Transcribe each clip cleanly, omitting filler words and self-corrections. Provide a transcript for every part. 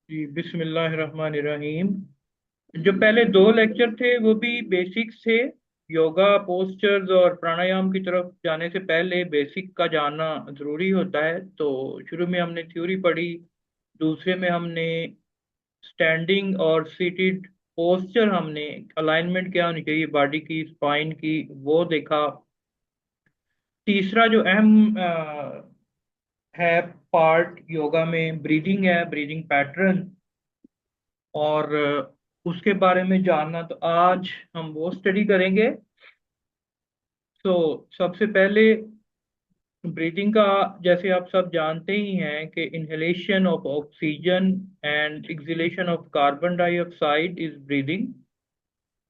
जी बिस्मिल्लाहिर्रहमानिर्रहीम। जो पहले दो लेक्चर थे वो भी बेसिक्स थे। योगा पोस्चर्स और प्राणायाम की तरफ जाने से पहले बेसिक का जानना जरूरी होता है। तो शुरू में हमने थ्योरी पढ़ी। दूसरे में हमने स्टैंडिंग और सीटेड पोस्चर, हमने अलाइनमेंट क्या होनी चाहिए बॉडी की, स्पाइन की, वो देखा। तीसरा जो अहम है पार्ट योगा में, ब्रीदिंग है, ब्रीदिंग पैटर्न। और उसके बारे में जानना, तो आज हम वो स्टडी करेंगे। तो सबसे पहले ब्रीदिंग का, जैसे आप सब जानते ही हैं कि inhalation of oxygen and exhalation of carbon dioxide is breathing.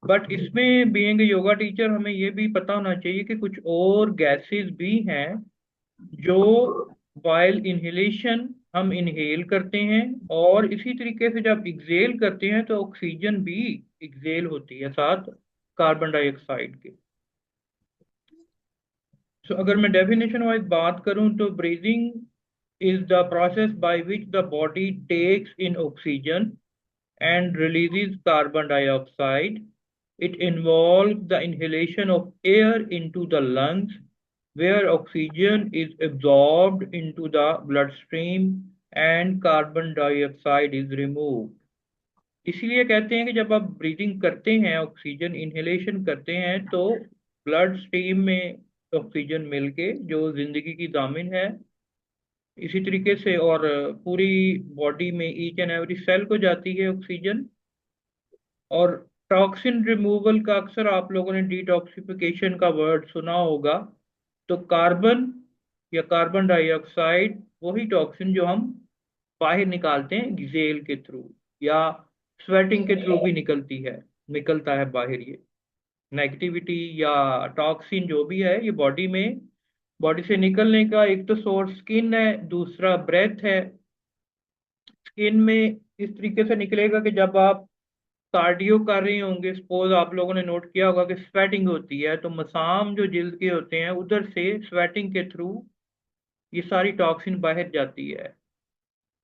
But इसमें बीइंग योगा टीचर हमें ये भी पता होना चाहिए कि कुछ और गैसेस भी हैं जो वाइल इनहेलेशन हम इनहेल करते हैं, और इसी तरीके से जब एक्सहेल करते हैं तो ऑक्सीजन भी एक्सहेल होती है साथ कार्बन डाइऑक्साइड के। तो अगर मैं डेफिनेशन वाइज बात करूं तो breathing is the process by which the body takes in oxygen and releases carbon dioxide. It involves the inhalation of air into the lungs, where oxygen is absorbed into the bloodstream and carbon dioxide is removed. इसलिए कहते हैं कि जब आप breathing करते हैं, oxygen inhalation करते हैं, तो ब्लड स्ट्रीम में ऑक्सीजन मिलके, जो जिंदगी की दामिन है, इसी तरीके से, और पूरी बॉडी में ईच एंड एवरी सेल को जाती है ऑक्सीजन। और टॉक्सिन रिमूवल का अक्सर आप लोगों ने डिटॉक्सिफिकेशन का वर्ड सुना होगा। तो कार्बन या कार्बन डाइऑक्साइड वही टॉक्सिन जो हम बाहर निकालते हैं एक्सेल के थ्रू, या स्वेटिंग के थ्रू भी निकलता है बाहर। ये नेगेटिविटी या टॉक्सिन जो भी है, ये बॉडी से निकलने का एक तो सोर्स स्किन है, दूसरा ब्रेथ है। स्किन में इस तरीके से निकलेगा कि जब आप कार्डियो कर रहे होंगे, सपोज आप लोगों ने नोट किया होगा कि स्वेटिंग होती है, तो मसाम जो जिल्द के होते हैं उधर से स्वेटिंग के थ्रू ये सारी टॉक्सिन बाहर जाती है।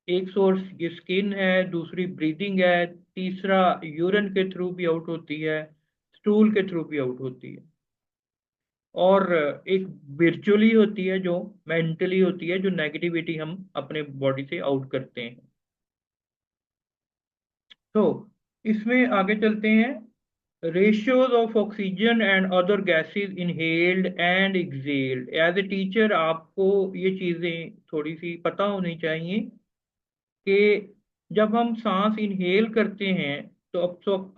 एक सोर्स ये स्किन है, दूसरी ब्रीदिंग है, तीसरा यूरिन के थ्रू भी आउट होती है, स्टूल के थ्रू भी आउट होती है। और एक विर्चुअली होती है, जो मेंटली होती है, जो नेगेटिविटी हम अपने बॉडी से आउट करते हैं। तो इसमें आगे चलते हैं। Ratios of oxygen and other gases inhaled and exhaled. As a teacher आपको ये चीज़ें थोड़ी सी पता होनी चाहिए कि जब हम सांस इनहेल करते हैं तो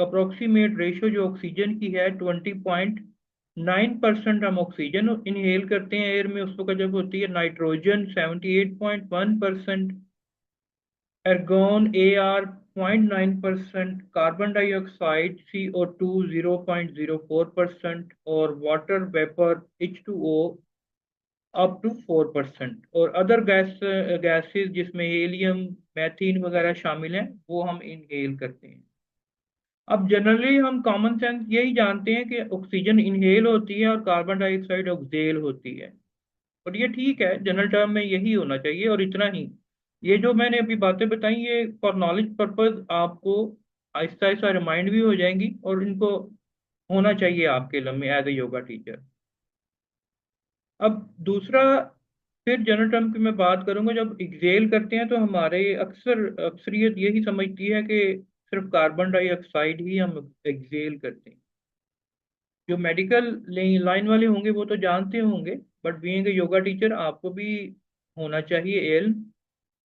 अप्रोक्सीमेट रेशियो जो ऑक्सीजन की है 20.9% हम ऑक्सीजन इनहेल करते हैं एयर में उस वक्त जब होती है। Nitrogen 78.1%, argon A R 0.9%, carbon dioxide CO2 0.04%, और water vapour H2O up to 4%, और अदर गैसेस जिसमें हीलियम, मैथीन वगैरह शामिल हैं, वो हम इनहेल करते हैं। अब जनरली हम कॉमन सेंस यही जानते हैं कि ऑक्सीजन इनहेल होती है और कार्बन डाइऑक्साइड एक्सहेल होती है। और ये ठीक है, जनरल टर्म में यही होना चाहिए और इतना ही। ये जो मैंने अभी बातें बताई, ये फॉर नॉलेज पर्पज आपको आहिस्ता आहिस्ता रिमाइंड भी हो जाएंगी, और इनको होना चाहिए आपके इल्म में एज ए योगा टीचर। अब दूसरा, फिर जनरल टर्म की मैं बात करूंगा। जब एक्सेल करते हैं तो हमारे अक्सरियत यही समझती है कि सिर्फ कार्बन डाइऑक्साइड ही हम एक्सेल करते हैं। जो मेडिकल लाइन वाले होंगे वो तो जानते होंगे, बट बीइंग योगा टीचर आपको भी होना चाहिए इल्म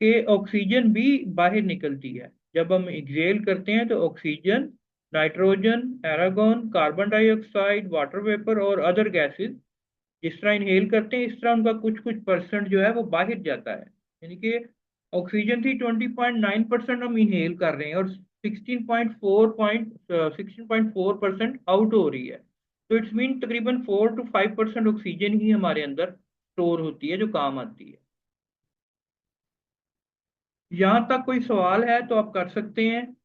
कि ऑक्सीजन भी बाहर निकलती है। जब हम एक्सेल करते हैं तो oxygen, nitrogen, argon, carbon dioxide, water vapour और अदर गैसेस जिस तरह इनहेल करते हैं, इस तरह उनका कुछ कुछ परसेंट जो है वो बाहर जाता है। यानी कि ऑक्सीजन थी 20.9%, हम इनहेल कर रहे हैं, और 16.4% आउट हो रही है। तो इट्स मीन तकरीबन 4 to 5% ऑक्सीजन ही हमारे अंदर स्टोर होती है, जो काम आती है। यहाँ तक कोई सवाल है तो आप कर सकते हैं।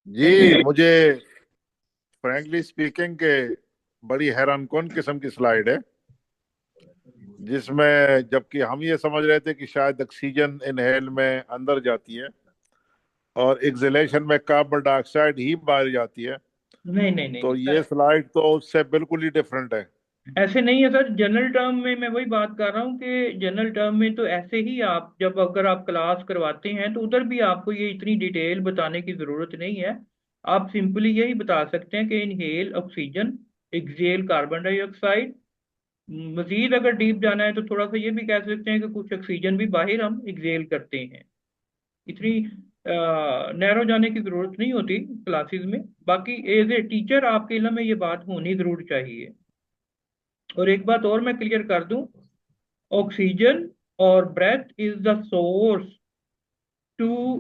जी, मुझे फ्रैंकली स्पीकिंग के बड़ी हैरान कौन किस्म की स्लाइड है। जिसमें जबकि हम ये समझ रहे थे कि शायद ऑक्सीजन इनहेल में अंदर जाती है और एक्सहेलेशन में कार्बन डाइऑक्साइड ही बाहर जाती है। नहीं नहीं नहीं तो नहीं ये सर, स्लाइड तो उससे बिल्कुल ही डिफरेंट है। ऐसे नहीं है सर। जनरल टर्म में मैं वही बात कर रहा हूँ कि जनरल टर्म में तो ऐसे ही आप जब अगर आप क्लास करवाते हैं तो उधर भी आपको ये इतनी डिटेल बताने की जरूरत नहीं है। आप सिंपली यही बता सकते हैं कि inhale oxygen, exhale carbon dioxide. मजीद अगर डीप जाना है तो थोड़ा सा ये भी कह सकते हैं कि कुछ ऑक्सीजन भी बाहर हम एक्सहेल करते हैं। इतनी नैरो जाने की जरूरत नहीं होती क्लासेस में। बाकी एज ए टीचर आपके इल्म में ये बात होनी जरूर चाहिए। और एक बात और मैं क्लियर कर दूं, ऑक्सीजन और breath is the source to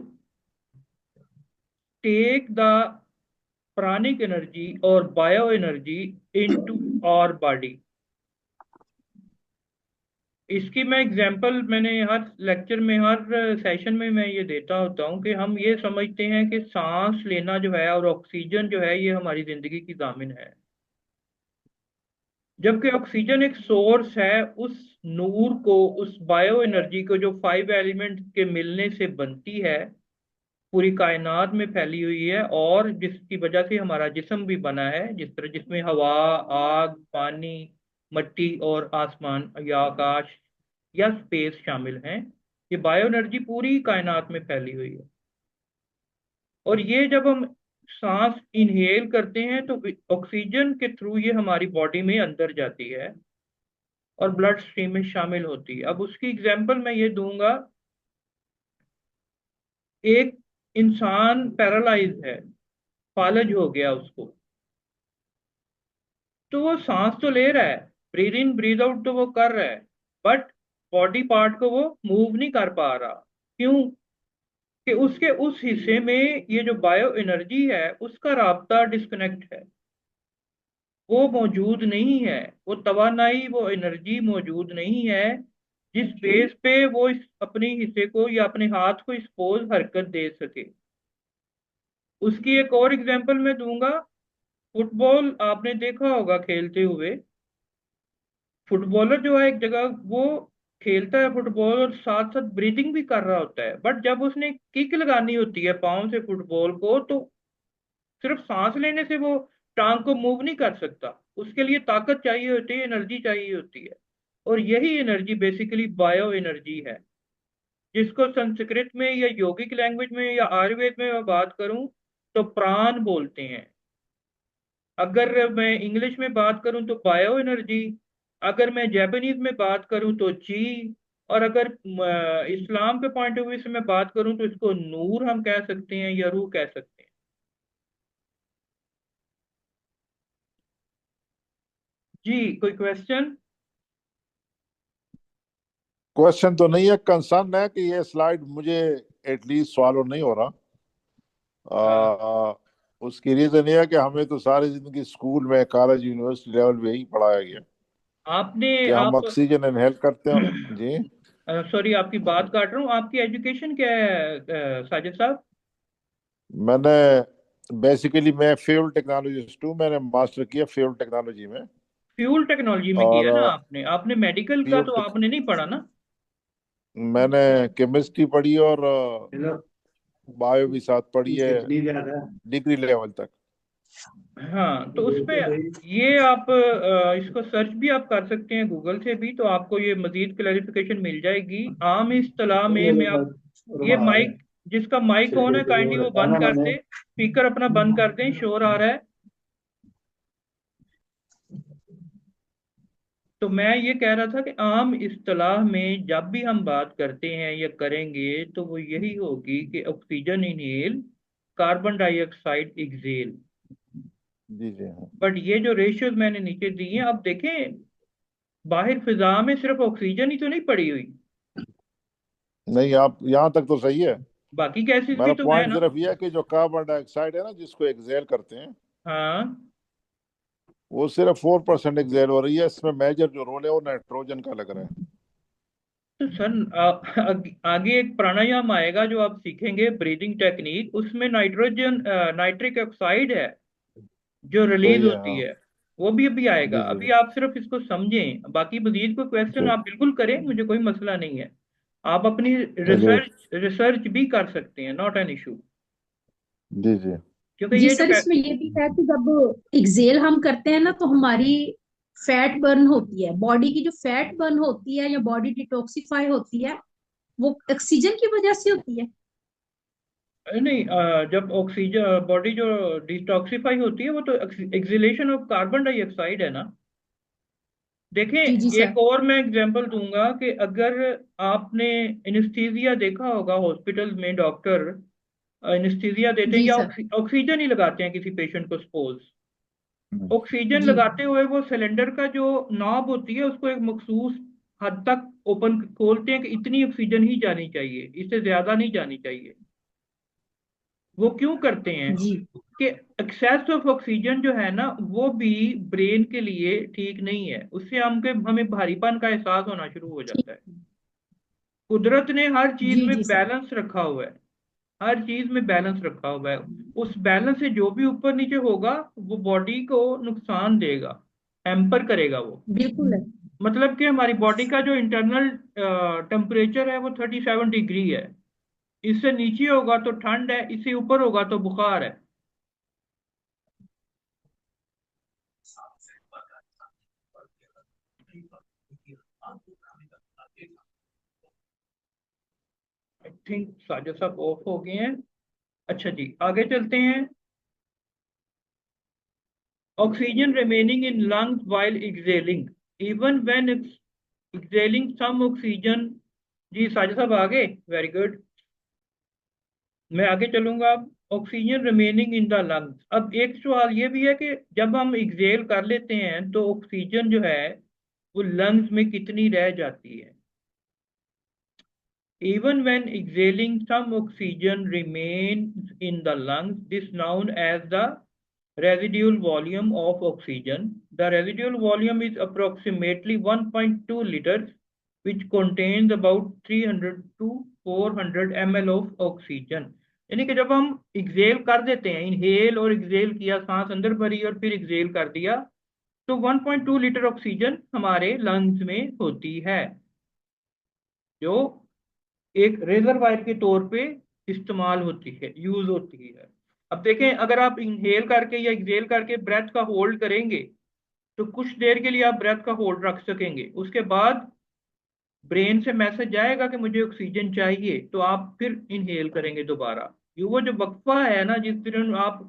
take the pranic energy और bio energy into our body. इसकी मैं एग्जांपल मैंने हर लेक्चर में, हर सेशन में मैं ये देता होता हूँ कि हम ये समझते हैं कि सांस लेना जो है और ऑक्सीजन जो है ये हमारी जिंदगी की जामिन है। जबकि ऑक्सीजन एक सोर्स है उस नूर को, उस बायो एनर्जी को जो 5 एलिमेंट के मिलने से बनती है, पूरी कायनात में फैली हुई है, और जिसकी वजह से हमारा जिस्म भी बना है, जिस तरह जिसमें हवा, आग, पानी, मिट्टी और आसमान या आकाश या स्पेस शामिल हैं। ये बायो एनर्जी पूरी कायनात में फैली हुई है। और ये जब हम सांस इनहेल करते हैं तो ऑक्सीजन के थ्रू ये हमारी बॉडी में अंदर जाती है और ब्लड स्ट्रीम में शामिल होती है। अब उसकी एग्जांपल मैं ये दूंगा, एक इंसान पैरालाइज है, फालज हो गया उसको, तो वो सांस तो ले रहा है, ब्रीद इन ब्रीद आउट तो वो कर रहा है, बट बॉडी पार्ट को वो मूव नहीं कर पा रहा। क्यों? कि उसके उस हिस्से में ये जो बायो एनर्जी है उसका राब्ता डिस्कनेक्ट है, वो मौजूद नहीं है। वो तवानाई, वो एनर्जी मौजूद नहीं है जिस बेस पे वो इस अपने हिस्से को या अपने हाथ को एक्सपोज हरकत दे सके। उसकी एक और एग्जांपल मैं दूंगा। फुटबॉल आपने देखा होगा खेलते हुए। फुटबॉलर जो है एक जगह वो खेलता है फुटबॉल और साथ साथ ब्रीदिंग भी कर रहा होता है, बट जब उसने किक लगानी होती है पाँव से फुटबॉल को, तो सिर्फ सांस लेने से वो टांग को मूव नहीं कर सकता। उसके लिए ताकत चाहिए होती है, एनर्जी चाहिए होती है। और यही एनर्जी बेसिकली बायो एनर्जी है, जिसको संस्कृत में या योगिक लैंग्वेज में या आयुर्वेद में मैं बात करूं तो प्राण बोलते हैं। अगर मैं इंग्लिश में बात करूं तो बायो एनर्जी, अगर मैं जापानीज में बात करूं तो ची, और अगर इस्लाम के पॉइंट ऑफ व्यू से मैं बात करूं तो इसको नूर हम कह सकते हैं या रूह कह सकते हैं। जी, कोई क्वेश्चन? क्वेश्चन तो नहीं है, कंसर्न है कि ये स्लाइड मुझे एटलीस्ट सॉल्व नहीं हो रहा। आ, उसकी रीजन ये है कि हमें तो सारी जिंदगी स्कूल में, कॉलेज, यूनिवर्सिटी लेवल पे ही पढ़ाया गया आपने कि हम आप ऑक्सीजन इनहेल करते हैं जी। सॉरी आपकी बात काट रहा हूँ, आपकी एजुकेशन क्या है साजिद साहब? मैंने बेसिकली मैं फ्यूल टेक्नोलॉजिस्ट हूँ, मैंने मास्टर किया फ्यूल टेक्नोलॉजी में। फ्यूल टेक्नोलॉजी में और किया ना आपने? आपने मेडिकल का फ्यूल तो आपने नहीं पढ़ा ना? मैंने केमिस्ट्री पढ़ी और हेलो। बायो भी साथ पढ़ी है, कितनी ज्यादा? डिग्री लेवल तक। हाँ, तो उस पे देखो भाई। ये आप इसको सर्च भी आप कर सकते हैं गूगल से भी, तो आपको ये मजीद क्लैरिफिकेशन मिल जाएगी। आम इस्तेलाह में ये मैं आप, देखो ये रुमाल है। माइक, जिसका माइक ऑन छिलके है से वो काइंडली वो रखा है बंद ना कर मैंने। दें, स्पीकर अपना बंद कर दें, शोर आ रहा है। तो मैं ये कह रहा था कि आम इस्तेलाह में जब भी हम बात करते हैं या करेंगे तो वो यही होगी कि oxygen inhale, carbon dioxide exhale. जी जी हाँ। बट ये जो रेशियोज मैंने नीचे दी हैं, अब देखें, बाहर फिजा में सिर्फ ऑक्सीजन ही तो नहीं पड़ी हुई, नहीं, आप यहाँ तक तो सही है। बाकी गैसेस भी मेरा तो है पॉइंट ना? सिर्फ ये है कि जो कार्बन डाइऑक्साइड है ना, जिसको एक्सहेल करते हैं, हाँ, वो सिर्फ 4% एक्सहेल हो रही है। इसमें मेजर जो रोल है वो नाइट्रोजन का लग रहा है। तो सर आगे एक प्राणायाम आएगा जो आप सीखेंगे, ब्रीदिंग टेक्निक, उसमें नाइट्रोजन नाइट्रिक ऑक्साइड है जो सही रिलीज है होती हाँ। है। वो भी अभी आएगा। जी जी अभी आप सिर्फ इसको समझें, बाकी मजीद कोई क्वेश्चन जी। आप बिल्कुल करें, मुझे कोई मसला नहीं है। आप अपनी चलिए। रिसर्च रिसर्च भी कर सकते हैं, नॉट एन इशू। जी जी। क्योंकि जी ये जो सर, इसमें ये भी है कि जब एक्सेल हम करते हैं ना, तो हमारी फैट बर्न होती है, बॉडी की जो फैट बर्न होती है या बॉडी डिटॉक्सिफाई होती है, वो ऑक्सीजन की वजह से होती है। नहीं, जब ऑक्सीजन बॉडी जो डिटॉक्सिफाई होती है वो तो एक्सिलेशन ऑफ कार्बन डाइऑक्साइड है ना। देखें, जी जी सर। एक और मैं एग्जांपल दूंगा कि अगर आपने एनेस्थीसिया देखा होगा हॉस्पिटल में, डॉक्टर एनेस्थीसिया देते हैं जी या सर। ऑक्सीजन ही लगाते हैं किसी पेशेंट को सपोज। हम्म। ऑक्सीजन जी लगाते हुए वो सिलेंडर का जो नॉब होती है उसको एक मखसूस हद तक ओपन खोलते हैं कि इतनी ऑक्सीजन ही जानी चाहिए, इससे ज्यादा नहीं जानी चाहिए। वो क्यों करते हैं जी। कि एक्सेस ऑफ ऑक्सीजन जो है ना वो भी ब्रेन के लिए ठीक नहीं है, उससे हमें भारीपन का एहसास होना शुरू हो ठीक। जाता है। कुदरत ने हर चीज जी में जी सर। बैलेंस रखा हुआ है, हर चीज में बैलेंस रखा हुआ है। उस बैलेंस से जो भी ऊपर नीचे होगा वो बॉडी को नुकसान देगा, हैम्पर करेगा वो। बिल्कुल है। मतलब कि हमारी बॉडी का जो इंटरनल टेम्परेचर है वो 37 डिग्री है। इससे नीचे होगा तो ठंड है, इससे ऊपर होगा तो बुखार है। आई थिंक साजा साहब ऑफ हो गए हैं। अच्छा जी, आगे चलते हैं। Oxygen remaining in lungs while exhaling, even when exhaling some oxygen. जी साजा साहब आ गए, वेरी गुड। मैं आगे चलूंगा अब। Oxygen remaining in the lungs, अब एक सवाल ये भी है कि जब हम एक्सेल कर लेते हैं तो ऑक्सीजन जो है वो लंग्स में कितनी रह जाती है। Even when exhaling, some oxygen remains in the lungs. This known as the residual volume of oxygen. The residual volume is approximately 1.2 liters, which contains about 300 to 400 ml of oxygen. यानी कि जब हम Excel कर देते हैं, inhale और Excel किया, सांस अंदर भरी और फिर एक्सेल कर दिया, तो 1.2 लीटर ऑक्सीजन हमारे लंग्स में होती है, जो एक रेजरवायर के तौर पे इस्तेमाल होती है, यूज होती है। अब देखें, अगर आप इनहेल करके या एक्सेल करके ब्रेथ का होल्ड करेंगे तो कुछ देर के लिए आप ब्रेथ का होल्ड रख सकेंगे, उसके बाद ब्रेन से मैसेज जाएगा कि मुझे ऑक्सीजन चाहिए, तो आप फिर इनहेल करेंगे दोबारा। ये वो जो वक्फा है ना जिस तरह आप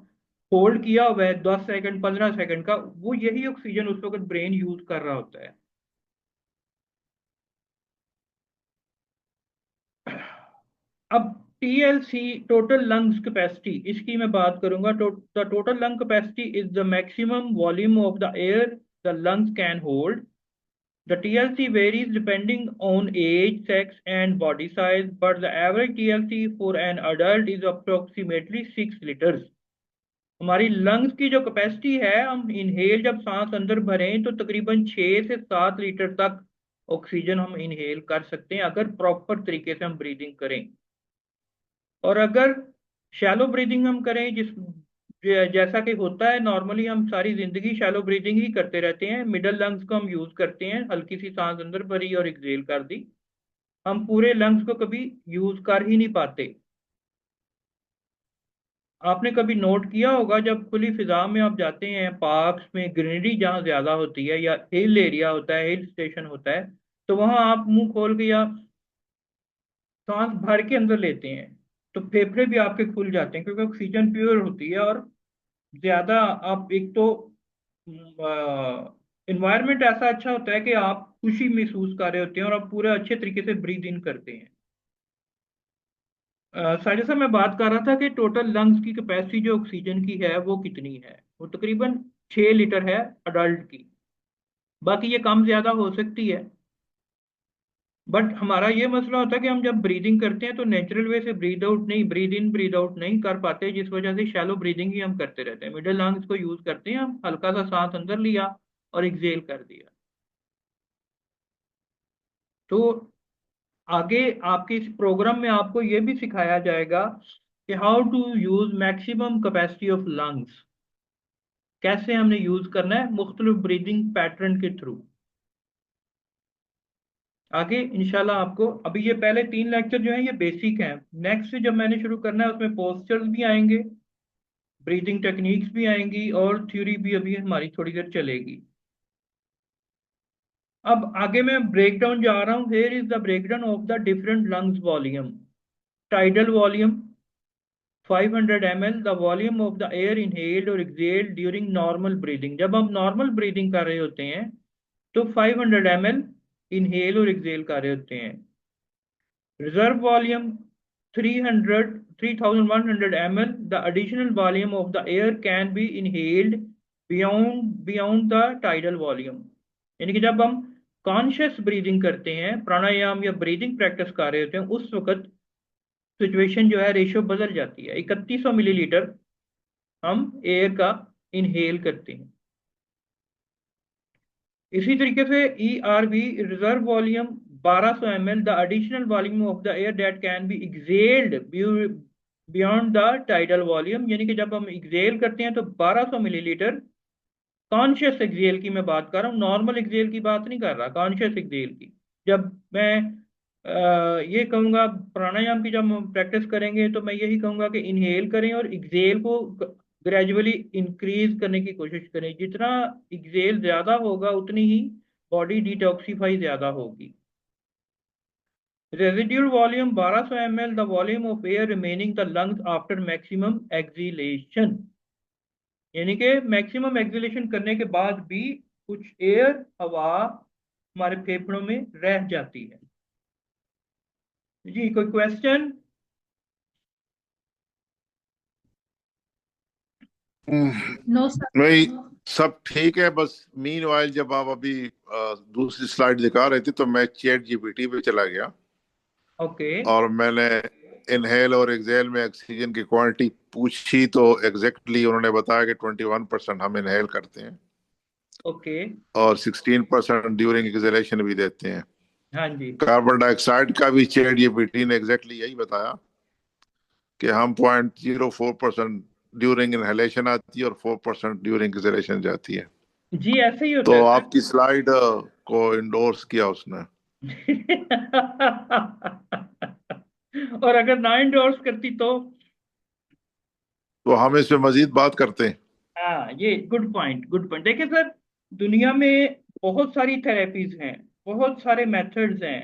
होल्ड किया हुआ है 10 सेकंड 15 सेकंड का, वो यही ऑक्सीजन उस वक्त ब्रेन यूज कर रहा होता है। अब टीएलसी, टोटल लंग्स कैपेसिटी, इसकी मैं बात करूंगा। The total lung capacity is the maximum volume of the air the lungs can hold. The TLC varies depending on age, sex and body size, but the average TLC for an adult is approximately 6 litres. हमारी lungs की जो capacity है, हम inhale जब सांस अंदर भरें तो तकरीबन 6 से 7 लीटर तक ऑक्सीजन हम इनहेल कर सकते हैं, अगर प्रॉपर तरीके से हम ब्रीदिंग करें। और अगर शैलो ब्रीदिंग हम करें, जैसा कि होता है नॉर्मली, हम सारी जिंदगी शैलो ब्रीदिंग ही करते रहते हैं, मिडल लंग्स को हम यूज करते हैं, हल्की सी सांस अंदर भरी और एक्सेल कर दी, हम पूरे लंग्स को कभी यूज कर ही नहीं पाते। आपने कभी नोट किया होगा जब खुली फिजा में आप जाते हैं, पार्क्स में ग्रीनरी जहाँ ज्यादा होती है या हिल एरिया होता है, हिल स्टेशन होता है, तो वहां आप मुंह खोल के या सांस भर के अंदर लेते हैं तो फेफड़े भी आपके खुल जाते हैं, क्योंकि ऑक्सीजन प्योर होती है। और ज्यादा आप एक तो इन्वायरमेंट ऐसा अच्छा होता है कि आप खुशी महसूस कर रहे होते हैं और आप पूरे अच्छे तरीके से ब्रीद इन करते हैं। साजिद साहब, मैं बात कर रहा था कि टोटल लंग्स की कैपेसिटी जो ऑक्सीजन की है वो कितनी है, वो तकरीबन 6 लीटर है अडल्ट की। बाकी ये कम ज्यादा हो सकती है, बट हमारा ये मसला होता है कि हम जब ब्रीदिंग करते हैं तो नेचुरल वे से ब्रीद आउट नहीं, ब्रीद इन ब्रीद आउट नहीं कर पाते, जिस वजह से शैलो ब्रीदिंग ही हम करते रहते हैं, मिडिल लंग्स को यूज करते हैं, हम हल्का सा सांस अंदर लिया और एक्सेल कर दिया। तो आगे आपके इस प्रोग्राम में आपको ये भी सिखाया जाएगा कि how to use maximum capacity of lungs. कैसे हमने यूज करना है मुख्तलिफ ब्रीदिंग पैटर्न के थ्रू। आगे इंशाल्लाह आपको, अभी ये पहले 3 लेक्चर जो है ये बेसिक हैं, नेक्स्ट जब मैंने शुरू करना है उसमें पोस्चर्स भी आएंगे, ब्रीदिंग टेक्निक्स भी आएंगी, और थ्योरी भी अभी हमारी थोड़ी देर चलेगी। अब आगे मैं ब्रेक डाउन जा रहा हूँ। Here is the break down of the different lungs volume. Tidal volume 500 ml, the volume of the air inhaled और एक्सहेल्ड ड्यूरिंग नॉर्मल ब्रीदिंग। जब हम नॉर्मल ब्रीदिंग कर रहे होते हैं तो 500 ml इनहेल और एक्सहेल कर रहे होते हैं। Reserve volume 300 3100 ml, the additional volume of the air can be inhaled beyond the tidal volume. यानी कि जब हम कॉन्शियस ब्रीदिंग करते हैं, प्राणायाम या ब्रीदिंग प्रैक्टिस कर रहे होते हैं, उस वक्त सिचुएशन जो है, रेशियो बदल जाती है। 3100 मिलीलीटर हम एयर का इनहेल करते हैं। इसी तरीके से E R V reserve volume 1200 ml, the additional volume of the air that can be exhaled beyond the tidal volume. यानी कि जब हम एक्सहेल करते हैं तो 1200 मिलीलीटर, कॉन्शियस एक्सहेल की मैं बात कर रहा हूँ, नॉर्मल एक्सहेल की बात नहीं कर रहा, कॉन्शियस एक्सहेल की। जब मैं ये कहूँगा प्राणायाम की, जब हम प्रैक्टिस करेंगे तो मैं यही कहूँगा कि इनहेल करें और एक्सहेल को ग्रेजुअली इंक्रीज करने की कोशिश करें। जितना एक्सहेल ज्यादा होगा उतनी ही बॉडी डिटॉक्सिफाई ज्यादा होगी। Residual volume 1200 ml, the volume of air remaining the lungs after maximum exhalation. यानी कि मैक्सिमम एक्सहेलेशन करने के बाद भी कुछ एयर, हवा हमारे फेफड़ों में रह जाती है। जी, कोई क्वेश्चन? No sir. नहीं, सब ठीक है। बस मीन वाइल जब आप अभी दूसरी स्लाइड दिखा रहे थे तो मैं चैट जीपीटी पे चला गया ओके और मैंने इनहेल और एक्सहेल में ऑक्सीजन की क्वांटिटी पूछी तो एग्जैक्टली उन्होंने बताया कि 21% हम इनहेल करते हैं ओके। और 16% ड्यूरिंग एक्सहेलेशन भी देते हैं। हाँ जी। कार्बन डाइऑक्साइड का भी चैट जीपीटी ने एग्जैक्टली यही बताया कि हम 0.04% ड्यूरिंग इनहेलेशन आती है और 4% ड्यूरिंग एक्सहेलेशन जाती है। जी ऐसे ही होता तो है सर। आपकी स्लाइड को इंडोर्स किया उसने। और अगर ना इंडोर्स करती तो हम इस पे मजीद बात करते हैं। हाँ, ये गुड पॉइंट, गुड पॉइंट। देखिए सर, दुनिया में बहुत सारी थेरेपीज हैं, बहुत सारे मेथड्स हैं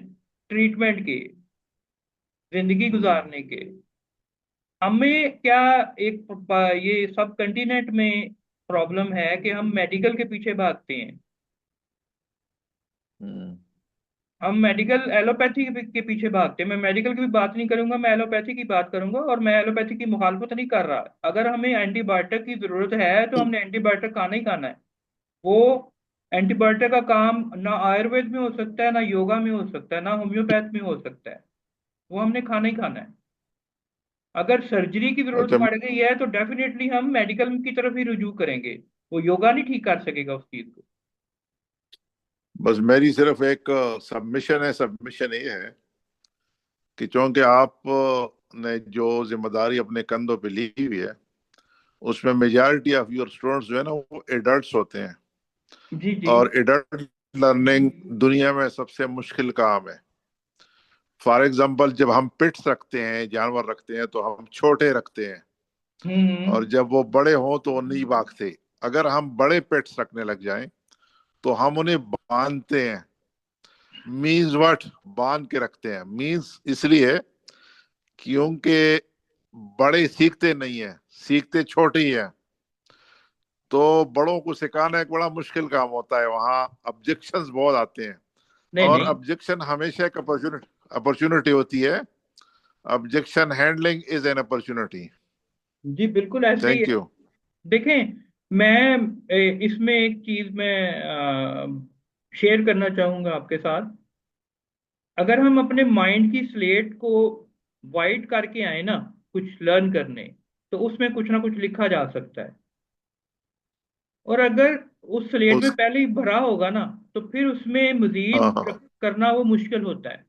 ट्रीटमेंट के, जिंदगी हम्म, गुजारने के। हमें क्या, एक ये सब कंटिनेंट में प्रॉब्लम है कि हम मेडिकल के पीछे भागते हैं। हम्म। हम मेडिकल एलोपैथी के पीछे भागते हैं। मैं मेडिकल की भी बात नहीं करूंगा, मैं एलोपैथी की बात करूंगा, और मैं एलोपैथी की मुखालफत नहीं कर रहा। अगर हमें एंटीबायोटिक की जरूरत है तो हमने एंटीबायोटिक खाना ही खाना है। वो एंटीबायोटिक का काम ना आयुर्वेद में हो सकता है, ना योगा में हो सकता है, ना होम्योपैथ में हो सकता है। वो हमने खाना ही खाना है। अगर सर्जरी की जरूरत अच्छा, पड़ गई है तो डेफिनेटली हम मेडिकल की तरफ ही रुजू करेंगे। वो योगा नहीं ठीक कर सकेगा उस चीज को। बस मेरी सिर्फ एक सबमिशन है। सबमिशन ये है कि चूंकि आप ने जो जिम्मेदारी अपने कंधों पे ली हुई है उसमें मेजॉरिटी ऑफ योर स्टूडेंट्स जो है ना वो एडल्ट्स होते हैं जी जी। और एडल्ट लर्निंग दुनिया में सबसे मुश्किल काम है। फॉर एग्जाम्पल, जब हम पिट्स रखते हैं, जानवर रखते हैं, तो हम छोटे रखते हैं और हम्म। जब वो बड़े हों तो वो नहीं भागते। अगर हम बड़े पेट्स रखने लग जाएं तो हम उन्हें बांधते हैं। Means what? बांध के रखते हैं मीन्स इसलिए क्योंकि बड़े सीखते नहीं है, सीखते छोटे ही हैं। तो बड़ों को सिखाना एक बड़ा मुश्किल काम होता है, वहाँ ऑब्जेक्शंस बहुत आते हैं नहीं और नहीं। ऑब्जेक्शन हमेशा एक अपॉर्चुनिटी होती है। Objection handling is an opportunity. जी बिल्कुल ऐसे ही है। Thank you. देखें, मैं इसमें एक चीज मैं शेयर करना चाहूंगा आपके साथ। अगर हम अपने माइंड की स्लेट को वाइट करके आए ना कुछ लर्न करने, तो उसमें कुछ ना कुछ लिखा जा सकता है। और अगर उस स्लेट में उस पहले ही भरा होगा ना, तो फिर उसमें हाँ मजीद हाँ, करना वो मुश्किल होता है।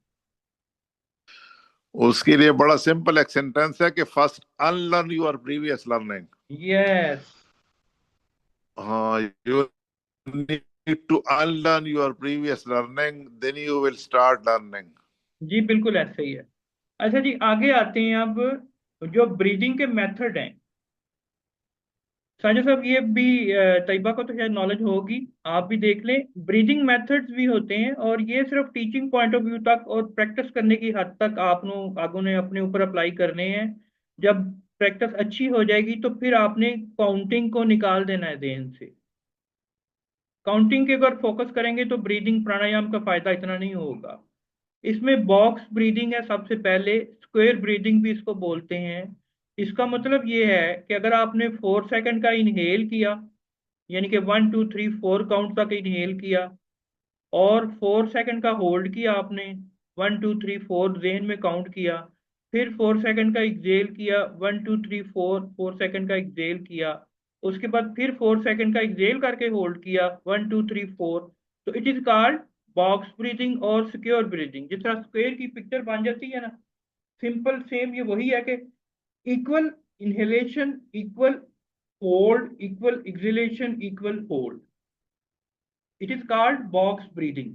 उसके लिए बड़ा सिंपल एक सेंटेंस है कि first unlearn your previous learning. Yes. हाँ, you need to unlearn your previous learning, then you will start learning. जी बिल्कुल ऐसे ही है। अच्छा जी, आगे आते हैं अब। जो ब्रीदिंग के मेथड हैं, साजिद साहब, ये भी तैयबा को तो शायद नॉलेज होगी, आप भी देख लें। ब्रीदिंग मेथड्स भी होते हैं, और ये सिर्फ टीचिंग पॉइंट ऑफ व्यू तक और प्रैक्टिस करने की हद तक आगों ने अपने ऊपर अप्लाई करने हैं। जब प्रैक्टिस अच्छी हो जाएगी तो फिर आपने काउंटिंग को निकाल देना है देन से। काउंटिंग के अगर फोकस करेंगे तो ब्रीदिंग प्राणायाम का फायदा इतना नहीं होगा। इसमें बॉक्स ब्रीदिंग है सबसे पहले, स्क्वायर ब्रीदिंग भी इसको बोलते हैं। इसका मतलब ये है कि अगर आपने 4 सेकंड का इनहेल किया, यानी कि 1 2 3 4 काउंट तक इनहेल किया, और 4 सेकंड का होल्ड किया आपने, 1 2 3 4 जेहन में काउंट किया, फिर 4 सेकंड का एक्सेल किया, 1 2 3 4 4 सेकंड का एक्सेल किया, उसके बाद फिर 4 सेकंड का एक्सेल करके होल्ड किया, 1 2 3 4। तो it is called box breathing और सिक्योर ब्रीदिंग। जिस तरह स्क्वेयर की पिक्चर बन जाती है ना, सिंपल सेम ये वही है कि equal inhalation, equal hold, equal acceleration, equal hold. It is called box breathing.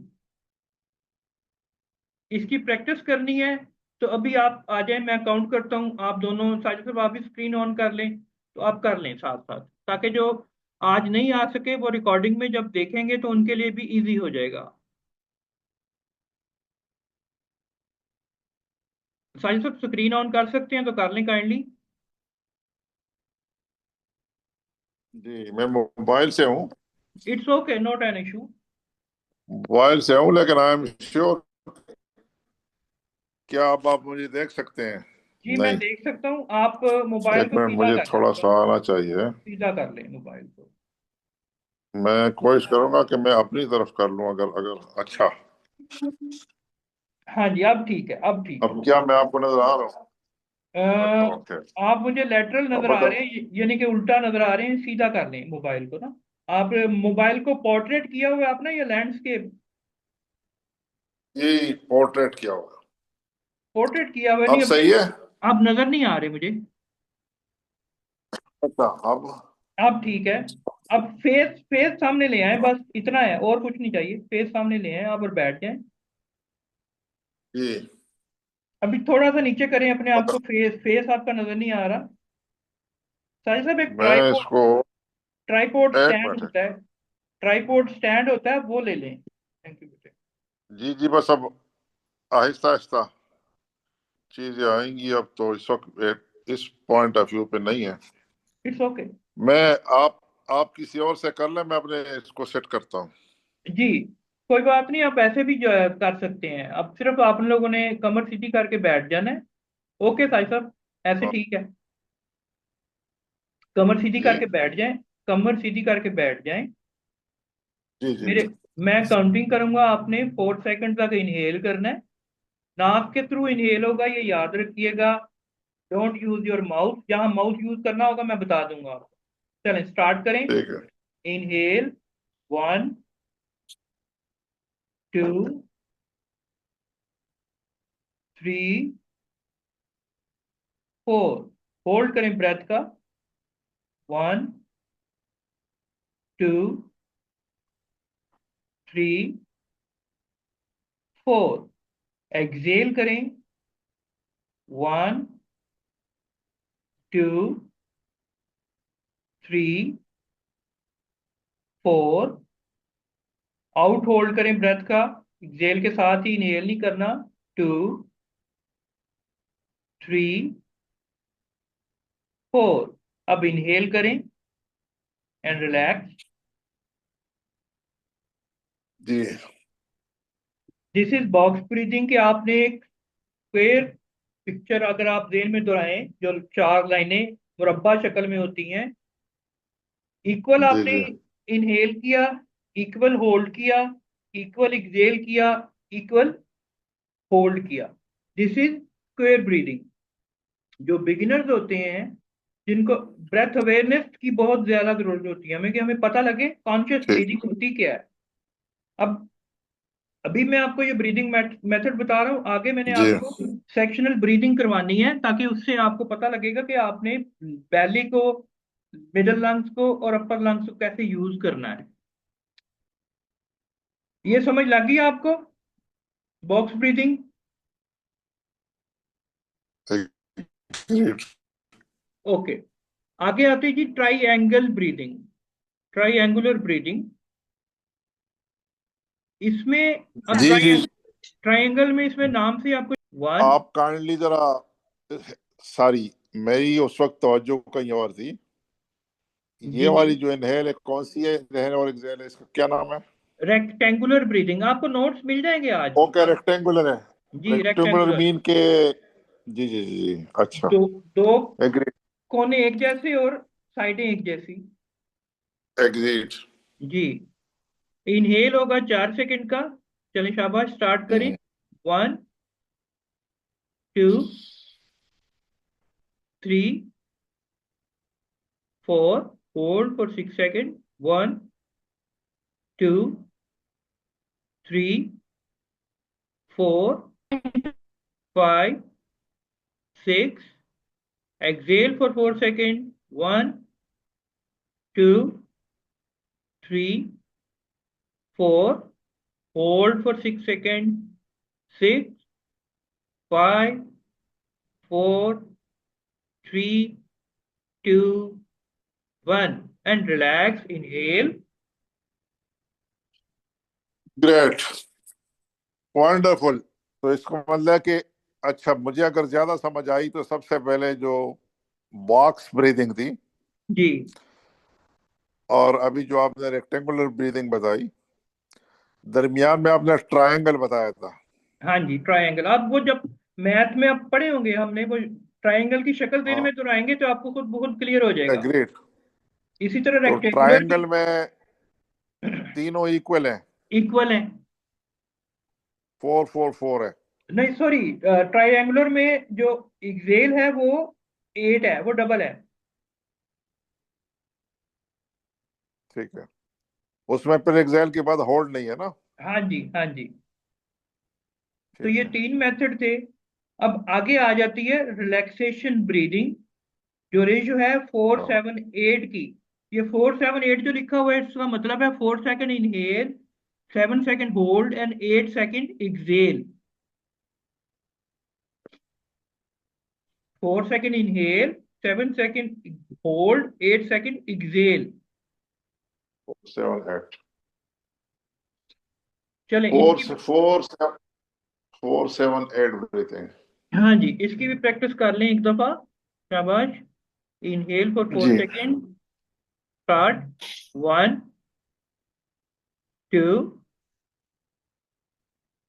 इसकी प्रैक्टिस करनी है तो अभी आप आ जाए, मैं काउंट करता हूँ, आप दोनों साजिद साहब आप भी स्क्रीन ऑन कर लें, तो आप कर लें साथ साथ, ताकि जो आज नहीं आ सके वो रिकॉर्डिंग में जब देखेंगे तो उनके लिए भी इजी हो जाएगा। साजिद साहब स्क्रीन ऑन कर सकते हैं तो कर लें काइंडली। जी, मैं मोबाइल से हूँ। It's okay, not an issue. Mobile से हूँ, लेकिन आई एम श्योर। क्या आप मुझे देख सकते हैं? जी मैं नहीं। देख सकता हूँ, आप मोबाइल एक को मिनट, सीधा मुझे कर लें थोड़ा बस। सा आना चाहिए। सीधा कर लें मोबाइल को। मैं कोशिश करूंगा कि मैं अपनी तरफ कर लूं, अगर अगर अच्छा। हाँ जी, अब ठीक है, अब ठीक है। अब क्या मैं आपको नजर आ रहा अ, हूँ? ओके। आप मुझे लेटरल अब नजर आ रहे बता। हैं, यानी कि उल्टा नजर आ रहे हैं। सीधा कर लें मोबाइल को ना। आप मोबाइल को पोर्ट्रेट किया हुआ है आपने या लैंडस्केप? ये पोर्ट्रेट किया हुआ। पोर्ट्रेट किया हुआ अब नहीं, अब सही है। आप नजर नहीं आ रहे मुझे। अच्छा, अब। अब ठीक है। अब फेस फेस सामने ले आए, बस इतना है, और कुछ नहीं चाहिए। फेस सामने ले आए आप और बैठ जाएं। जी। अभी थोड़ा सा नीचे करें अपने आप को, अब फेस फेस आपका नजर नहीं आ रहा। साहिब साहब, एक मैं ट्राईपोड, इसको। ट्राईपोड एक स्टैंड मिनट। होता है। ट्राईपोड स्टैंड होता है, वो ले लें। थैंक यू बेटे। जी जी, बस अब आहिस्ता आहिस्ता चीजें आएंगी। अब तो इस वक्त इस पॉइंट ऑफ व्यू पे नहीं है। It's okay. मैं आप किसी और से कर लें, मैं अपने इसको सेट करता हूँ। जी कोई बात नहीं, आप ऐसे भी जो है कर सकते हैं। अब सिर्फ आप लोगों ने कमर सीधी करके बैठ जाना है। ओके साहिब साहब, ऐसे हाँ, ठीक है। कमर सीधी जी करके बैठ जाएं। कमर सीधी करके बैठ जाएं। जी जी मेरे जी। मैं काउंटिंग करूंगा, आपने 4 सेकंड तक इनहेल करना है। नाक के थ्रू इनहेल होगा, ये याद रखिएगा। डोंट यूज योर माउथ, जहां माउथ यूज करना होगा मैं बता दूंगा आपको। चलें स्टार्ट करें। ठीक है। इनहेल, 1 2 3 4। होल्ड करें ब्रेथ का। 1 2 3 4। एक्सेल करें। 1 2 3 4। आउट होल्ड करें ब्रेथ का, एक्सेल के साथ ही, इनहेल नहीं करना। 2 3 4। अब इनहेल करें एंड रिलैक्स। जी दिस इज बॉक्स ब्रीदिंग के आपने एक स्क्वेयर पिक्चर अगर आप जेहन में दोहराएं, जो 4 लाइनें मुरब्बा शक्ल में होती हैं। इक्वल जी आपने जी इनहेल किया, इक्वल होल्ड किया, इक्वल एक्सेल किया, इक्वल होल्ड किया। This is square breathing. जो बिगिनर्स होते हैं, जिनको ब्रेथ अवेयरनेस की बहुत ज्यादा जरूरत होती है, हमें कि हमें पता लगे कॉन्शियस ठीक। ब्रीदिंग होती क्या है। अब अभी मैं आपको ये ब्रीदिंग मेथड बता रहा हूँ, आगे मैंने जी आपको सेक्शनल ब्रीदिंग करवानी है, ताकि उससे आपको पता लगेगा कि आपने बैली को मिडल लंग्स को और अपर लंग्स को कैसे यूज करना है, ये समझ लग गई आपको? Box breathing. ग्रेट। ओके, आगे आते हैं जी ट्राइएंगल ब्रीदिंग, ट्राइएंगुलर ब्रीदिंग। इसमें अब जी जी, ट्राइएंगल में इसमें नाम से आपको वन। आप काइंडली जरा, सॉरी, मेरी उस वक्त तवज्जो कहीं और थी। ये जी जी, वाली जो इनहेल है कौन सी है, इनहेल और एक्सहेल है, इसका क्या नाम है? रेक्टेंगुलर ब्रीदिंग, आपको नोट्स मिल जाएंगे आज। ओके, रेक्टेंगुलर है। जी रेक्टेंगुलर रेक्टेंगुलर, मीन के, जी जी जी, अच्छा, दो दो एग्री, कोने एक जैसे और साइडें एक जैसी। एग्रीड। जी, इनहेल होगा 4 सेकंड का। चलिए शाबाश, स्टार्ट करें। 1, 2, 3, 4, hold for 6 second. 1, 2, 3, 4, 5, 6। Exhale for 4 second. 1, 2, 3, 4, hold for 6 second. 6, 5, 4, 3, 2, 1 and relax. Inhale. Great, wonderful. तो इसको मतलब है कि, अच्छा, मुझे अगर ज्यादा समझ आई तो सबसे पहले जो बॉक्स ब्रीदिंग थी, जी और अभी जो आपने रेक्टेंगुलर ब्रीदिंग बताई, दरमियान में आपने ट्रायंगल बताया था। हाँ जी, ट्रायंगल आप वो जब मैथ में आप पढ़े होंगे, हमने वो ट्रायंगल की शक्ल देने हाँ, में तो आएंगे तो आपको खुद बहुत क्लियर हो जाएगा। ग्रेट। इसी तरह तो रेक्टेंगुलर की ट्रायंगल में तीनों इक्वल हैं, इक्वल है। 4 4 4 है। नहीं सॉरी, ट्रायंगुलर में जो एक्सेल है वो 8 है, वो डबल है। ठीक है, उसमें फिर एक्सेल के बाद होल्ड नहीं है ना? हाँ जी हाँ जी। तो ठीक ये है। 3 मेथड थे। अब आगे आ जाती है रिलैक्सेशन ब्रीदिंग, जो रेशियो है फोर हाँ, सेवन एट की। ये 4 7 8 जो लिखा हुआ है इसका मतलब है 4 second inhale, 7 second hold and 8 second exhale. 4 second inhale, 7 second hold, 8 second exhale. 7 8, चलें फोर इनकी, 4 7 8 ब्रीथिंग। हाँ जी, इसकी भी प्रैक्टिस कर लें एक दफा। शाबाश। इनहेल फॉर फोर जी, second start. 1, 2,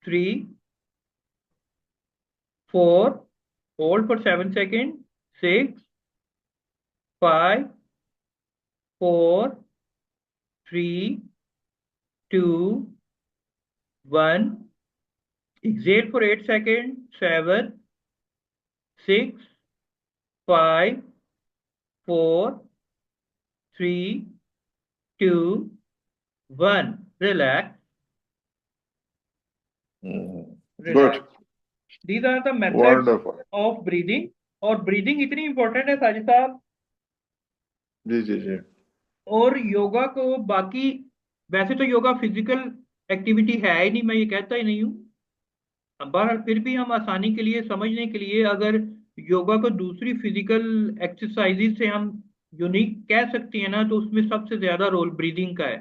3, 4, hold for 7 second. 6, 5, 4, 3, 2, 1। Exhale for 8 second. 7, 6, 5, 4, 3, 2, 1। Relax, good, relax. These are the methods wonderful. Of breathing. और ब्रीदिंग इतनी इंपॉर्टेंट है साजिद साहब। जी जी जी। और योगा को बाकी, वैसे तो योगा फिजिकल एक्टिविटी है ही नहीं, मैं ये कहता ही नहीं हूँ। बहरहाल फिर भी हम आसानी के लिए समझने के लिए अगर योगा को दूसरी फिजिकल एक्सरसाइजेज से हम यूनिक कह सकते हैं ना, तो उसमें सबसे ज्यादा रोल ब्रीदिंग का है।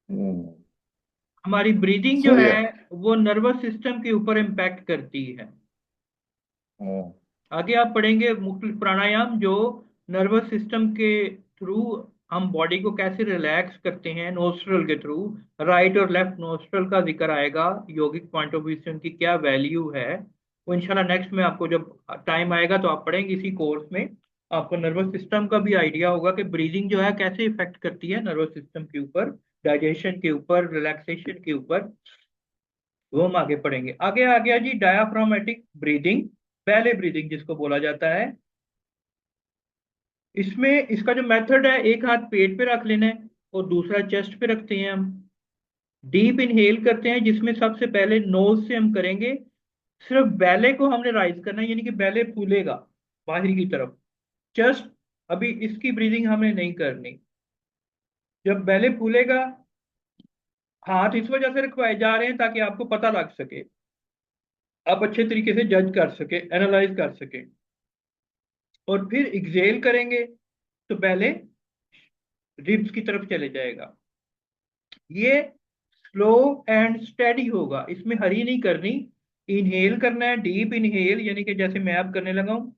हम्म, हमारी ब्रीदिंग जो सही है है। वो नर्वस सिस्टम के ऊपर इम्पैक्ट करती है। हम्म, आगे आप पढ़ेंगे मुख्तलिफ प्राणायाम जो नर्वस सिस्टम के थ्रू हम बॉडी को कैसे रिलैक्स करते हैं, नोस्ट्रल के थ्रू। राइट और लेफ्ट नोस्ट्रल का जिक्र आएगा, योगिक पॉइंट ऑफ व्यू से उनकी क्या वैल्यू है। वो इंशाल्लाह नेक्स्ट में आपको जब टाइम आएगा तो आप पढ़ेंगे इसी कोर्स में। आपको नर्वस सिस्टम का भी आइडिया होगा कि ब्रीदिंग जो है कैसे इफेक्ट करती है नर्वस सिस्टम के ऊपर, डाइजेशन के ऊपर, रिलैक्सेशन के ऊपर। वो हम आगे पढ़ेंगे। आगे आ गया जी डायाफ्रामेटिक ब्रीदिंग, पहले ब्रीदिंग जिसको बोला जाता है। इसमें इसका जो मेथड है, एक हाथ पेट पे रख लेना है और दूसरा चेस्ट पे रखते हैं हम। डीप इनहेल करते हैं जिसमें सबसे पहले नोज से हम करेंगे। सिर्फ बैले को हमने राइज करना है, यानी कि बैले फूलेगा बाहर की तरफ। चेस्ट अभी इसकी ब्रीदिंग हमने नहीं करनी। जब बेले फूलेगा, हाथ इस वजह से रखवाए जा रहे हैं ताकि आपको पता लग सके, आप अच्छे तरीके से जज कर सके, एनालाइज कर सके। और फिर एक्सेल करेंगे तो पहले रिब्स की तरफ चले जाएगा। ये स्लो एंड स्टेडी होगा, इसमें हरी नहीं करनी। इनहेल करना है, डीप इनहेल, यानी कि जैसे मैं अब करने लगा हूं।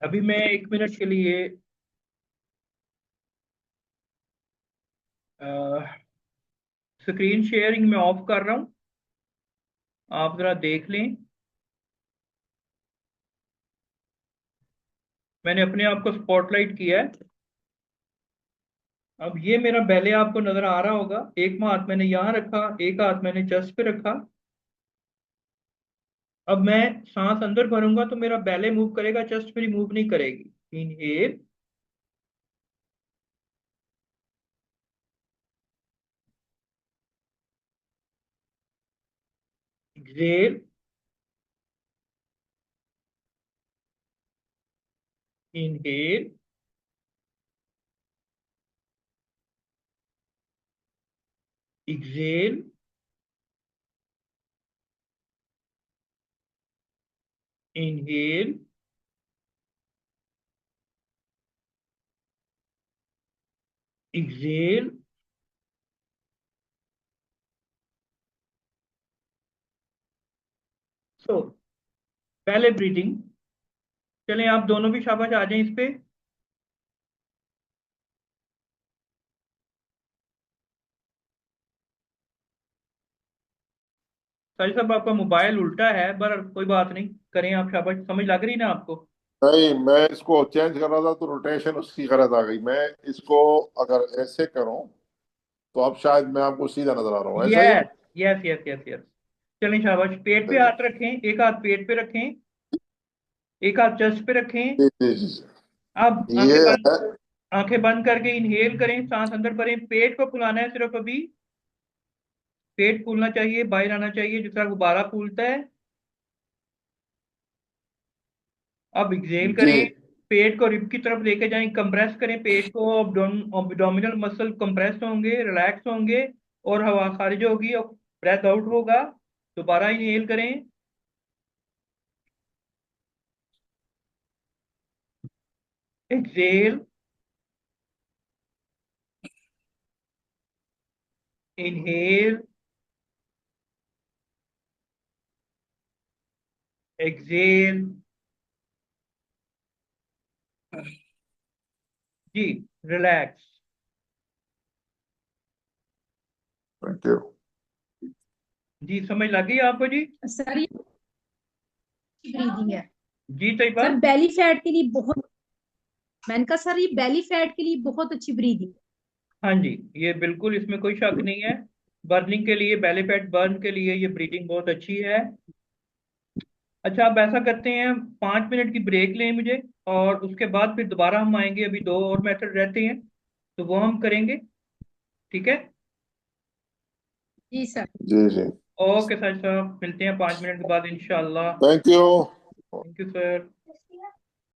अभी मैं 1 मिनट के लिए स्क्रीन शेयरिंग में ऑफ कर रहा हूं, आप जरा देख लें। मैंने अपने आप को स्पॉटलाइट किया है। अब ये मेरा बैले आपको नजर आ रहा होगा, एक हाथ मैंने यहाँ रखा, एक हाथ मैंने चेस्ट पे रखा। अब मैं सांस अंदर भरूंगा तो मेरा बैले मूव करेगा, चेस्ट मेरी मूव नहीं करेगी। Inhale, exhale, inhale, exhale, inhale, exhale. So पहले ब्रीदिंग। चलें आप दोनों भी शाबाश आ जाएं इस पे। साजिद साहब आपका मोबाइल उल्टा है, पर कोई बात नहीं, करें आप, शाबाश, समझ लग रही ना आपको? नहीं, मैं इसको चेंज कर रहा था तो रोटेशन उसकी गलत आ गई। मैं इसको अगर ऐसे करूं तो अब शायद मैं आपको सीधा नजर आ रहा हूँ, ऐसा ही है। Yes, yes, yes, yes, yes. चलें शाबाश, पेट पे चलिए। हाथ रखें, एक हाथ पेट पे रखें, एक हाथ चेस्ट पे रखें। जी जी जी। अब ये है। आंखें बंद करके इनहेल करें, सांस अंदर भरें, पेट को फुलाना है सिर्फ अभी। पेट फूलना चाहिए, बाहर आना चाहिए जिस तरह गुब्बारा फूलता है। अब एक्सेल जी करें, पेट को रिब की तरफ लेके जाएं, कंप्रेस करें पेट को, abdominal मसल कंप्रेस होंगे, रिलैक्स होंगे, और हवा खारिज होगी और ब्रेथ आउट होगा। दोबारा इनहेल करें, एक्सेल, इनहेल, एक्सेल। जी, रिलैक्स। Thank you. जी, समझ लग गई आपको जी? सर ये ब्रीदिंग है। जी तैयबा। सर बेली फैट के लिए बहुत, मैंने कहा सर ये बेली फैट के लिए बहुत अच्छी ब्रीदिंग हाँ जी, ये बिल्कुल, इसमें कोई शक नहीं है। बर्निंग के लिए, बेली फैट बर्न के लिए ये ब्रीदिंग बहुत अच्छी है। अच्छा, आप ऐसा करते हैं, 5 मिनट की ब्रेक लें मुझे, और उसके बाद फिर दोबारा हम आएंगे, अभी दो और मेथड रहते हैं तो वो हम करेंगे। ठीक है? है। जी सर। जी जी। ओके सर साहब, मिलते हैं 5 मिनट के बाद इंशाल्लाह। Thank you. Thank you sir.